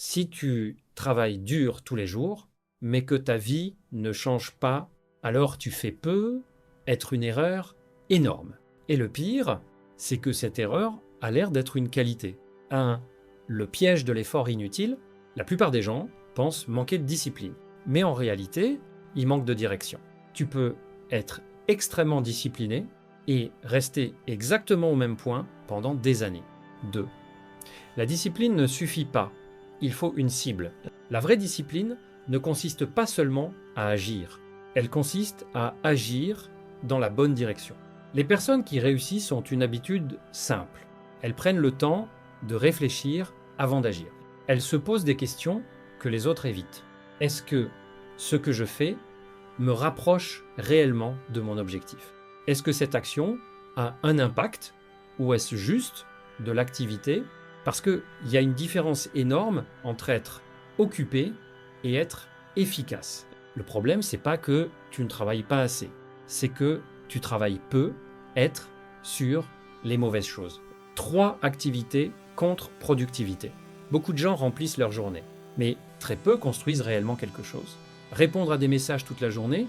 si tu travailles dur tous les jours, mais que ta vie ne change pas, alors tu fais peu, être une erreur énorme. Et le pire, c'est que cette erreur a l'air d'être une qualité. Le piège de l'effort inutile, la plupart des gens pensent manquer de discipline. Mais en réalité, il manque de direction. Tu peux être extrêmement discipliné et rester exactement au même point pendant des années. 2. La discipline ne suffit pas. Il faut une cible. La vraie discipline ne consiste pas seulement à agir. Elle consiste à agir dans la bonne direction. Les personnes qui réussissent ont une habitude simple. Elles prennent le temps de réfléchir avant d'agir. Elles se posent des questions que les autres évitent. Est-ce que ce que je fais me rapproche réellement de mon objectif? Est-ce que cette action a un impact ou est-ce juste de l'activité? Parce qu'il y a une différence énorme entre être occupé et être efficace. Le problème, c'est pas que tu ne travailles pas assez, c'est que tu travailles peu, être sur les mauvaises choses. 3 activités contre productivité. Beaucoup de gens remplissent leur journée, mais très peu construisent réellement quelque chose. Répondre à des messages toute la journée,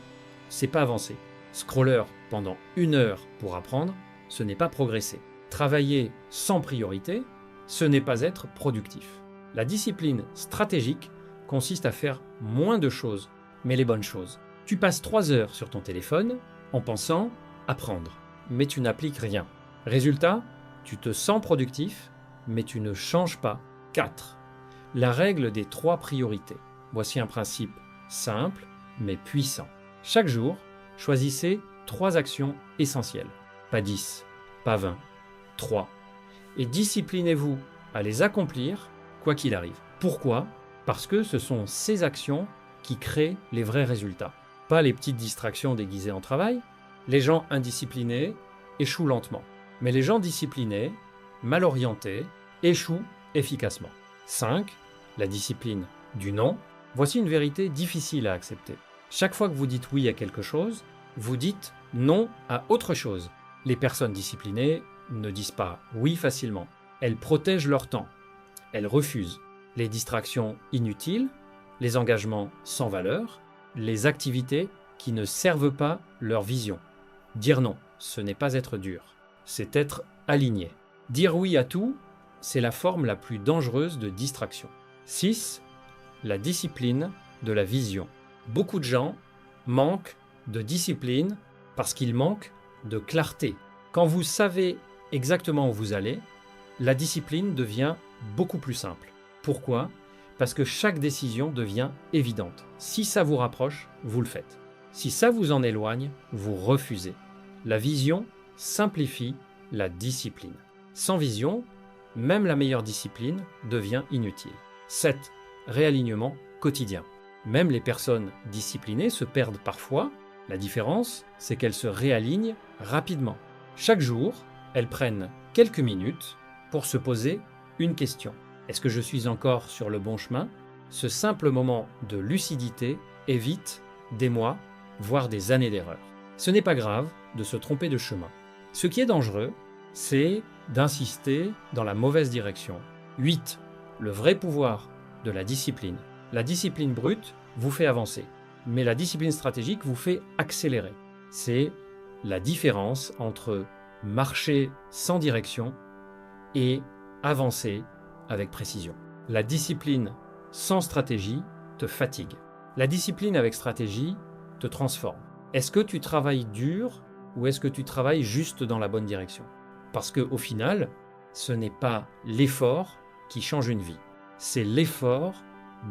c'est pas avancer. Scroller pendant 1 heure pour apprendre, ce n'est pas progresser. Travailler sans priorité, ce n'est pas être productif. La discipline stratégique consiste à faire moins de choses, mais les bonnes choses. Tu passes 3 heures sur ton téléphone en pensant apprendre, mais tu n'appliques rien. Résultat, tu te sens productif, mais tu ne changes pas. 4. La règle des 3 priorités. Voici un principe simple, mais puissant. Chaque jour, choisissez 3 actions essentielles. Pas 10, pas 20, 3. Et disciplinez-vous à les accomplir, quoi qu'il arrive. Pourquoi? Parce que ce sont ces actions qui créent les vrais résultats. Pas les petites distractions déguisées en travail. Les gens indisciplinés échouent lentement. Mais les gens disciplinés, mal orientés, échouent efficacement. 5. La discipline du non. Voici une vérité difficile à accepter. Chaque fois que vous dites oui à quelque chose, vous dites non à autre chose. Les personnes disciplinées ne disent pas oui facilement. Elles protègent leur temps. Elles refusent les distractions inutiles, les engagements sans valeur, les activités qui ne servent pas leur vision. Dire non, ce n'est pas être dur, c'est être aligné. Dire oui à tout, c'est la forme la plus dangereuse de distraction. 6. La discipline de la vision. Beaucoup de gens manquent de discipline parce qu'ils manquent de clarté. Quand vous savez exactement où vous allez, la discipline devient beaucoup plus simple. Pourquoi? Parce que chaque décision devient évidente. Si ça vous rapproche, vous le faites. Si ça vous en éloigne, vous refusez. La vision simplifie la discipline. Sans vision, même la meilleure discipline devient inutile. 7. Réalignement quotidien. Même les personnes disciplinées se perdent parfois. La différence, c'est qu'elles se réalignent rapidement. Chaque jour, elles prennent quelques minutes pour se poser une question. Est-ce que je suis encore sur le bon chemin? Ce simple moment de lucidité évite des mois, voire des années d'erreur. Ce n'est pas grave de se tromper de chemin. Ce qui est dangereux, c'est d'insister dans la mauvaise direction. 8. Le vrai pouvoir de la discipline. La discipline brute vous fait avancer, mais la discipline stratégique vous fait accélérer. C'est la différence entre marcher sans direction et avancer avec précision. La discipline sans stratégie te fatigue. La discipline avec stratégie te transforme. Est-ce que tu travailles dur ou est-ce que tu travailles juste dans la bonne direction? Parce qu'au final, ce n'est pas l'effort qui change une vie. C'est l'effort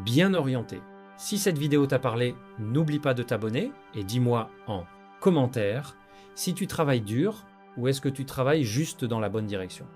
bien orienté. Si cette vidéo t'a parlé, n'oublie pas de t'abonner et dis-moi en commentaire si tu travailles dur ou est-ce que tu travailles juste dans la bonne direction.